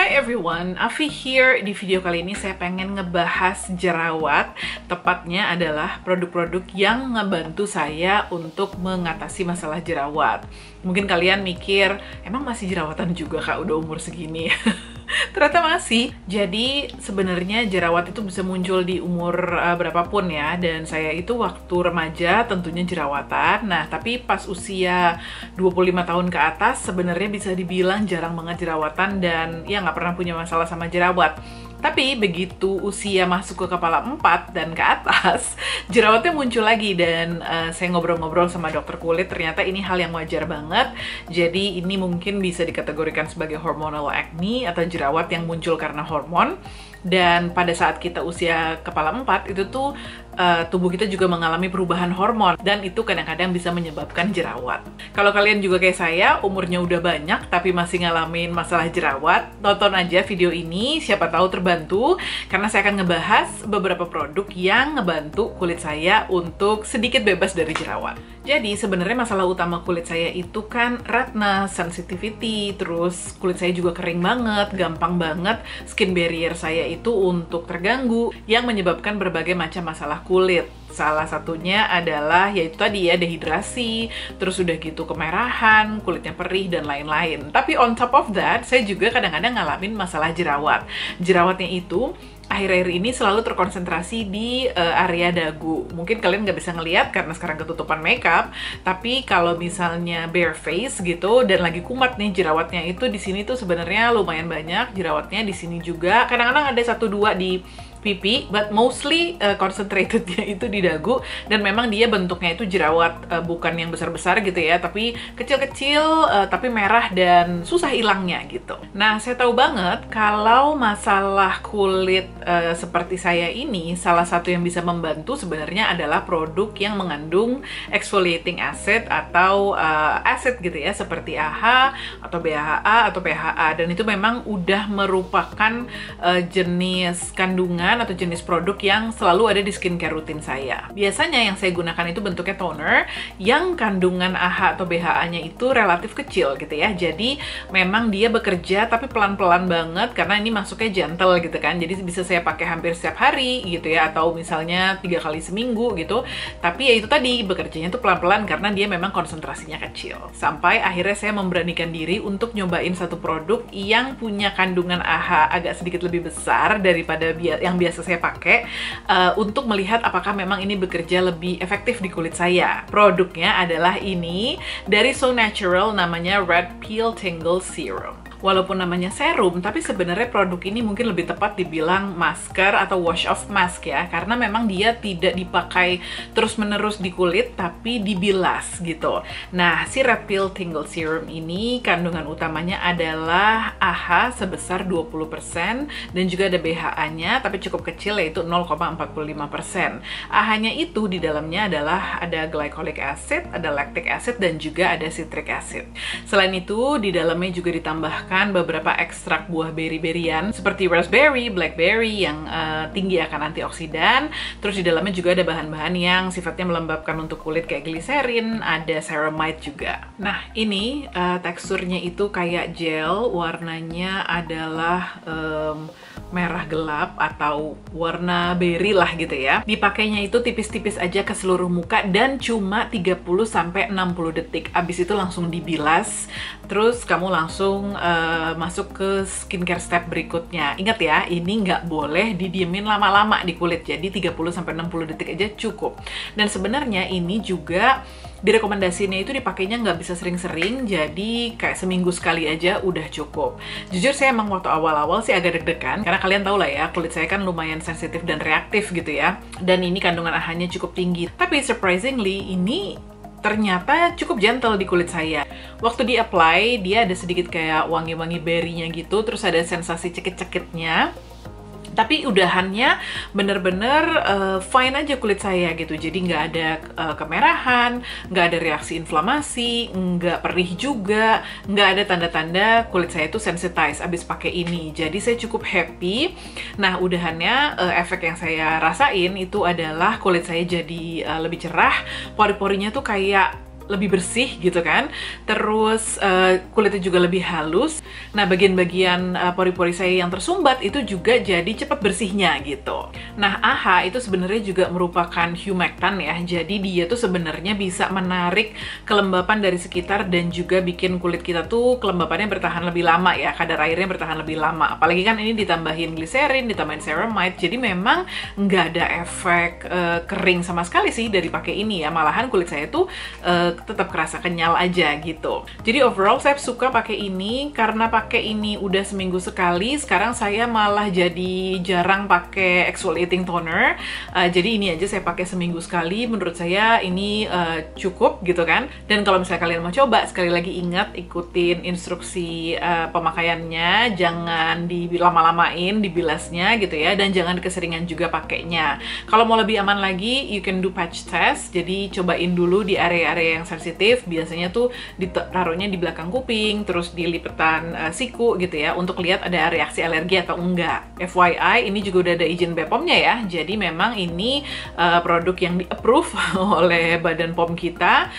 Hi everyone, Afi here. Di video kali ini saya pengen ngebahas jerawat. Tepatnya adalah produk-produk yang ngebantu saya untuk mengatasi masalah jerawat. Mungkin kalian mikir, emang masih jerawatan juga kak udah umur segini? Ternyata masih. Jadi sebenarnya jerawat itu bisa muncul di umur berapapun ya. Dan saya itu waktu remaja tentunya jerawatan. Nah, tapi pas usia 25 tahun ke atas sebenarnya bisa dibilang jarang banget jerawatan dan ya nggak pernah punya masalah sama jerawat. Tapi begitu usia masuk ke kepala 4 dan ke atas, jerawatnya muncul lagi dan saya ngobrol-ngobrol sama dokter kulit, ternyata ini hal yang wajar banget. Jadi ini mungkin bisa dikategorikan sebagai hormonal acne atau jerawat yang muncul karena hormon. Dan pada saat kita usia kepala 4 itu tuh tubuh kita juga mengalami perubahan hormon dan itu kadang-kadang bisa menyebabkan jerawat. Kalau kalian juga kayak saya, umurnya udah banyak tapi masih ngalamin masalah jerawat, tonton aja video ini, siapa tahu terbantu karena saya akan ngebahas beberapa produk yang ngebantu kulit saya untuk sedikit bebas dari jerawat. Jadi sebenarnya masalah utama kulit saya itu kan redness, sensitivity, terus kulit saya juga kering banget, gampang banget skin barrier saya itu untuk terganggu yang menyebabkan berbagai macam masalah kulit. Salah satunya adalah yaitu tadi ya dehidrasi, terus udah gitu kemerahan, kulitnya perih dan lain-lain. Tapi on top of that, saya juga kadang-kadang ngalamin masalah jerawat. Jerawatnya itu akhir-akhir ini selalu terkonsentrasi di area dagu. Mungkin kalian nggak bisa ngeliat karena sekarang ketutupan makeup, tapi kalau misalnya bare face gitu dan lagi kumat nih jerawatnya itu di sini tuh sebenarnya lumayan banyak jerawatnya di sini juga. Kadang-kadang ada 1-2 di pipi, but mostly concentratednya itu di dagu dan memang dia bentuknya itu jerawat bukan yang besar-besar gitu ya, tapi kecil-kecil tapi merah dan susah hilangnya gitu. Nah, saya tahu banget kalau masalah kulit seperti saya ini, salah satu yang bisa membantu sebenarnya adalah produk yang mengandung exfoliating acid atau acid gitu ya, seperti AHA atau BHA atau PHA, dan itu memang udah merupakan jenis kandungan atau jenis produk yang selalu ada di skincare rutin saya. Biasanya yang saya gunakan itu bentuknya toner yang kandungan AHA atau BHA-nya itu relatif kecil gitu ya. Jadi memang dia bekerja tapi pelan-pelan banget karena ini masuknya gentle gitu kan. Jadi bisa saya pakai hampir setiap hari gitu ya, atau misalnya 3 kali seminggu gitu. Tapi ya itu tadi bekerjanya tuh pelan-pelan karena dia memang konsentrasinya kecil. Sampai akhirnya saya memberanikan diri untuk nyobain satu produk yang punya kandungan AHA agak sedikit lebih besar daripada yang biasa saya pakai untuk melihat apakah memang ini bekerja lebih efektif di kulit saya. Produknya adalah ini dari So Natural, namanya Red Peel Tingle Serum. Walaupun namanya serum, tapi sebenarnya produk ini mungkin lebih tepat dibilang masker atau wash off mask ya, karena memang dia tidak dipakai terus-menerus di kulit, tapi dibilas gitu. Nah, si Red Peel Tingle Serum ini kandungan utamanya adalah AHA sebesar 20% dan juga ada BHA-nya, tapi cukup kecil yaitu 0,45%. AHA-nya itu di dalamnya adalah ada glycolic acid, ada lactic acid, dan juga ada citric acid. Selain itu, di dalamnya juga ditambahkan beberapa ekstrak buah beri-berian seperti raspberry, blackberry yang tinggi akan antioksidan. Terus di dalamnya juga ada bahan-bahan yang sifatnya melembabkan untuk kulit kayak gliserin, ada ceramide juga. Nah, ini teksturnya itu kayak gel, warnanya adalah merah gelap atau warna berry lah gitu ya. Dipakainya itu tipis-tipis aja ke seluruh muka dan cuma 30-60 detik. Abis itu langsung dibilas, terus kamu langsung masuk ke skincare step berikutnya. Ingat ya, ini nggak boleh didiemin lama-lama di kulit, jadi 30-60 detik aja cukup. Dan sebenarnya ini juga direkomendasinya itu dipakainya nggak bisa sering-sering, jadi kayak seminggu sekali aja udah cukup. Jujur saya emang waktu awal-awal sih agak deg-degan, karena kalian tau lah ya, kulit saya kan lumayan sensitif dan reaktif gitu ya. Dan ini kandungan AHA-nya cukup tinggi. Tapi surprisingly, ini ternyata cukup gentle di kulit saya. Waktu di-apply, dia ada sedikit kayak wangi-wangi berry-nya gitu, terus ada sensasi cekit-cekitnya. Tapi udahannya bener-bener fine aja kulit saya gitu. Jadi nggak ada kemerahan, nggak ada reaksi inflamasi, nggak perih juga, nggak ada tanda-tanda kulit saya itu sensitized abis pakai ini. Jadi saya cukup happy. Nah, udahannya efek yang saya rasain itu adalah kulit saya jadi lebih cerah, pori-porinya tuh kayak lebih bersih gitu kan. Terus kulitnya juga lebih halus. Nah, bagian-bagian pori-pori saya yang tersumbat itu juga jadi cepat bersihnya gitu. Nah, AHA itu sebenarnya juga merupakan humectant ya. Jadi dia tuh sebenarnya bisa menarik kelembapan dari sekitar dan juga bikin kulit kita tuh kelembapannya bertahan lebih lama ya, kadar airnya bertahan lebih lama. Apalagi kan ini ditambahin gliserin, ditambahin ceramide, jadi memang nggak ada efek kering sama sekali sih dari pakai ini ya. Malahan kulit saya tuh tetap kerasa kenyal aja gitu. Jadi overall saya suka pakai ini karena pakai ini udah seminggu sekali. Sekarang saya malah jadi jarang pakai exfoliating toner. Jadi ini aja saya pakai seminggu sekali. Menurut saya ini cukup gitu kan. Dan kalau misalnya kalian mau coba, sekali lagi ingat ikutin instruksi pemakaiannya, jangan dilama-lamain dibilasnya gitu ya, dan jangan keseringan juga pakainya. Kalau mau lebih aman lagi, you can do patch test. Jadi cobain dulu di area-area yang sensitif. Biasanya tuh ditaruhnya di belakang kuping, terus di lipetan siku gitu ya, untuk lihat ada reaksi alergi atau enggak. FYI, ini juga udah ada izin BPOM-nya ya. Jadi memang ini produk yang di-approve oleh Badan POM kita.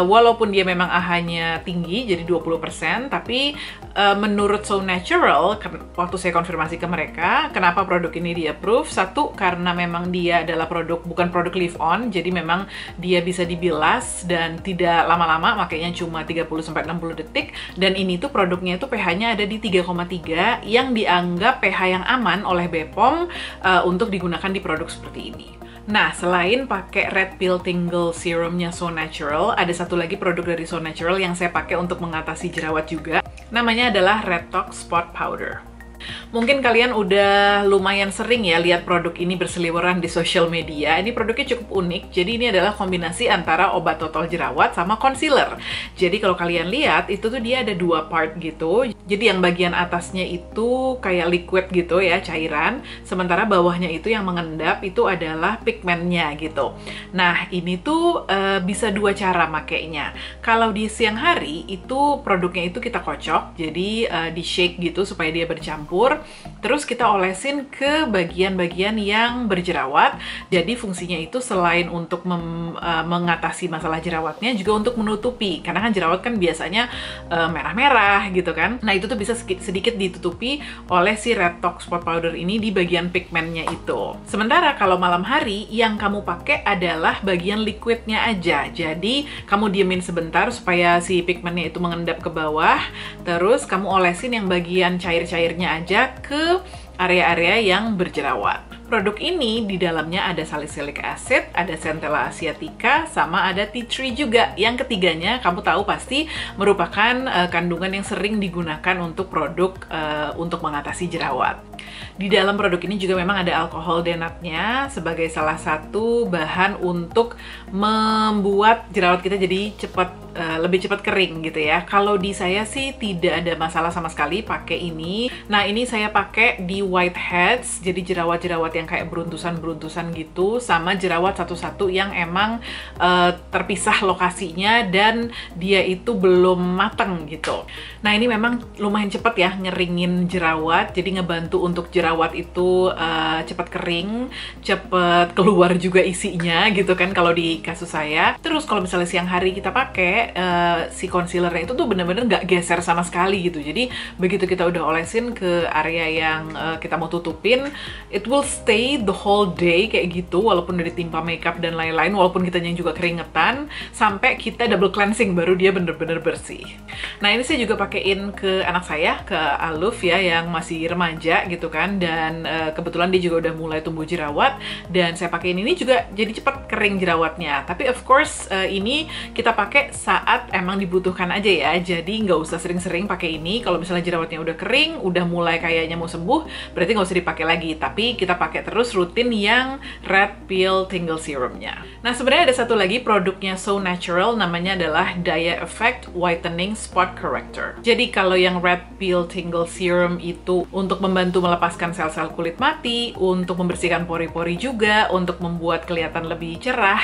Walaupun dia memang AHA-nya tinggi, jadi 20%, tapi menurut So Natural, waktu saya konfirmasi ke mereka, kenapa produk ini di-approve? Satu, karena memang dia adalah bukan produk leave-on, jadi memang dia bisa dibilas dan tidak lama-lama, makanya cuma 30-60 detik, dan ini tuh produknya tuh pH-nya ada di 3,3, yang dianggap pH yang aman oleh BPOM untuk digunakan di produk seperti ini. Nah, selain pakai Red Pill Tingle Serumnya So Natural, ada satu lagi produk dari So Natural yang saya pakai untuk mengatasi jerawat juga. Namanya adalah Retox Spot Powder. Mungkin kalian udah lumayan sering ya lihat produk ini berseliweran di social media. Ini produknya cukup unik. Jadi ini adalah kombinasi antara obat total jerawat sama concealer. Jadi kalau kalian lihat, itu tuh dia ada dua part gitu. Jadi yang bagian atasnya itu kayak liquid gitu ya, cairan. Sementara bawahnya itu yang mengendap itu adalah pigmentnya gitu. Nah, ini tuh bisa dua cara makainya. Kalau di siang hari, itu produknya itu kita kocok. Jadi di shake gitu supaya dia bercampur. Terus kita olesin ke bagian-bagian yang berjerawat. Jadi fungsinya itu selain untuk mengatasi masalah jerawatnya, juga untuk menutupi. Karena kan jerawat kan biasanya merah-merah gitu kan. Nah, itu tuh bisa sedikit ditutupi oleh si Retox Spot Powder ini di bagian pigmentnya itu. Sementara kalau malam hari, yang kamu pakai adalah bagian liquidnya aja. Jadi kamu diemin sebentar supaya si pigmentnya itu mengendap ke bawah. Terus kamu olesin yang bagian cair-cairnya aja ke area-area yang berjerawat. Produk ini di dalamnya ada salicylic acid, ada Centella asiatica, sama ada tea tree juga. Yang ketiganya kamu tahu pasti merupakan kandungan yang sering digunakan untuk produk untuk mengatasi jerawat. Di dalam produk ini juga memang ada alkohol denatnya sebagai salah satu bahan untuk membuat jerawat kita jadi lebih cepat kering gitu ya. Kalau di saya sih tidak ada masalah sama sekali pakai ini. Nah, ini saya pakai di whiteheads, jadi jerawat-jerawat yang kayak beruntusan-beruntusan gitu, sama jerawat satu-satu yang emang terpisah lokasinya dan dia itu belum mateng gitu. Nah, ini memang lumayan cepat ya ngeringin jerawat, jadi ngebantu untuk jerawat itu cepat kering, cepat keluar juga isinya gitu kan kalau di kasus saya. Terus kalau misalnya siang hari kita pakai si concealernya itu tuh bener-bener nggak geser sama sekali gitu. Jadi begitu kita udah olesin ke area yang kita mau tutupin, it will stay the whole day kayak gitu, walaupun udah ditimpa makeup dan lain-lain, walaupun kitanya juga keringetan, sampai kita double cleansing baru dia bener-bener bersih. Nah, ini saya juga pakein ke anak saya, ke Aluf ya, yang masih remaja gitu kan, dan kebetulan dia juga udah mulai tumbuh jerawat, dan saya pakein ini juga jadi cepat kering jerawatnya. Tapi of course ini kita pakai saat emang dibutuhkan aja ya, jadi nggak usah sering-sering pakai ini. Kalau misalnya jerawatnya udah kering, udah mulai kayaknya mau sembuh, berarti nggak usah dipakai lagi. Tapi kita pakai terus rutin yang Red Pill Tingle Serumnya. Nah, sebenarnya ada satu lagi produknya So Natural, namanya adalah Daya Effect Whitening Spot Corrector. Jadi kalau yang Red Pill Tingle Serum itu untuk membantu melepaskan menghapuskan sel-sel kulit mati, untuk membersihkan pori-pori juga, untuk membuat kelihatan lebih cerah.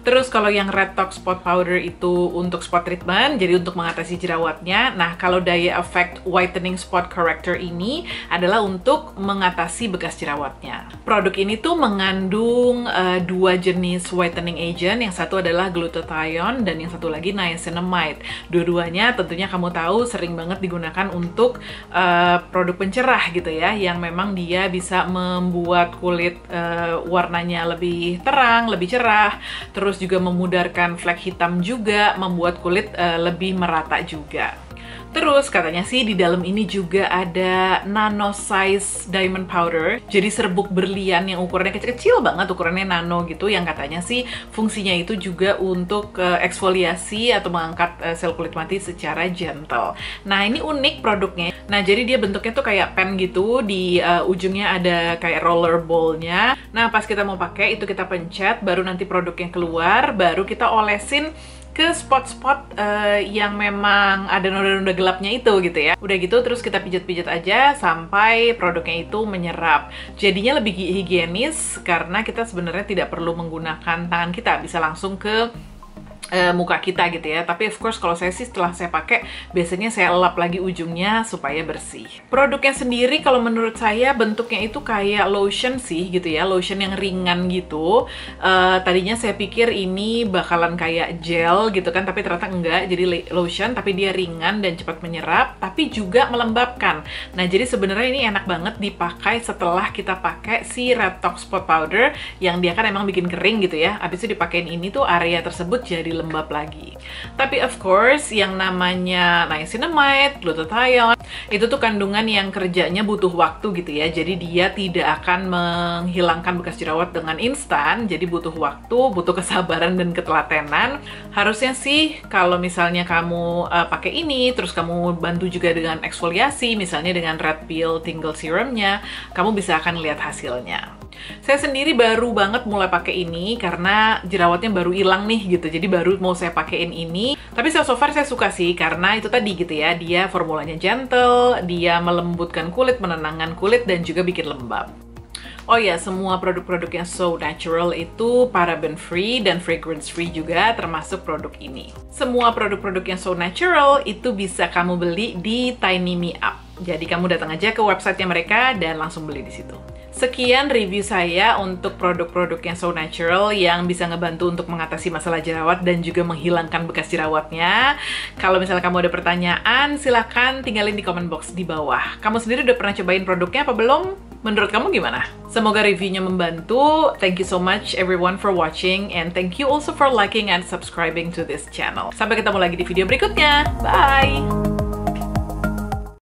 Terus kalau yang Red Talk Spot Powder itu untuk spot treatment, jadi untuk mengatasi jerawatnya. Nah, kalau Daya Effect Whitening Spot Corrector ini adalah untuk mengatasi bekas jerawatnya. Produk ini tuh mengandung dua jenis whitening agent, yang satu adalah glutathione dan yang satu lagi niacinamide. Dua-duanya tentunya kamu tahu sering banget digunakan untuk produk pencerah gitu ya, yang memang dia bisa membuat kulit warnanya lebih terang, lebih cerah, terus juga memudarkan flek hitam juga, membuat kulit lebih merata juga. Terus katanya sih di dalam ini juga ada nano size diamond powder, jadi serbuk berlian yang ukurannya kecil-kecil banget, ukurannya nano gitu, yang katanya sih fungsinya itu juga untuk eksfoliasi atau mengangkat sel kulit mati secara gentle. Nah, ini unik produknya. Nah, jadi dia bentuknya tuh kayak pen gitu, di ujungnya ada kayak roller ball-nya. Nah, pas kita mau pakai itu kita pencet, baru nanti produknya keluar, baru kita olesin ke spot-spot yang memang ada noda-noda gelapnya itu gitu ya. Udah gitu terus kita pijat-pijat aja sampai produknya itu menyerap. Jadinya lebih higienis karena kita sebenarnya tidak perlu menggunakan tangan kita, bisa langsung ke muka kita gitu ya. Tapi of course kalau saya sih setelah saya pakai biasanya saya elap lagi ujungnya supaya bersih. Produknya sendiri kalau menurut saya bentuknya itu kayak lotion sih gitu ya, lotion yang ringan gitu. Tadinya saya pikir ini bakalan kayak gel gitu kan, tapi ternyata enggak, jadi lotion tapi dia ringan dan cepat menyerap, tapi juga melembabkan. Nah, jadi sebenarnya ini enak banget dipakai setelah kita pakai si Red Talk Spot Powder yang dia kan emang bikin kering gitu ya. Habis itu dipakein ini tuh area tersebut jadi lembab lagi. Tapi of course yang namanya niacinamide, glutathione itu tuh kandungan yang kerjanya butuh waktu gitu ya. Jadi dia tidak akan menghilangkan bekas jerawat dengan instan. Jadi butuh waktu, butuh kesabaran dan ketelatenan. Harusnya sih kalau misalnya kamu pakai ini, terus kamu bantu juga dengan eksfoliasi, misalnya dengan Red Peel Tingle Serumnya, kamu bisa akan lihat hasilnya. Saya sendiri baru banget mulai pakai ini karena jerawatnya baru hilang nih gitu, jadi baru mau saya pakein ini. Tapi so far saya suka sih karena itu tadi gitu ya, dia formulanya gentle, dia melembutkan kulit, menenangkan kulit, dan juga bikin lembab. Oh ya, semua produk-produk yang So Natural itu paraben free dan fragrance free juga, termasuk produk ini. Semua produk-produk yang So Natural itu bisa kamu beli di Tiny Me Up. Jadi kamu datang aja ke websitenya mereka dan langsung beli di situ. Sekian review saya untuk produk-produk yang So Natural yang bisa ngebantu untuk mengatasi masalah jerawat dan juga menghilangkan bekas jerawatnya. Kalau misalnya kamu ada pertanyaan, silahkan tinggalin di comment box di bawah. Kamu sendiri udah pernah cobain produknya apa belum? Menurut kamu gimana? Semoga reviewnya membantu. Thank you so much everyone for watching, and thank you also for liking and subscribing to this channel. Sampai ketemu lagi di video berikutnya. Bye!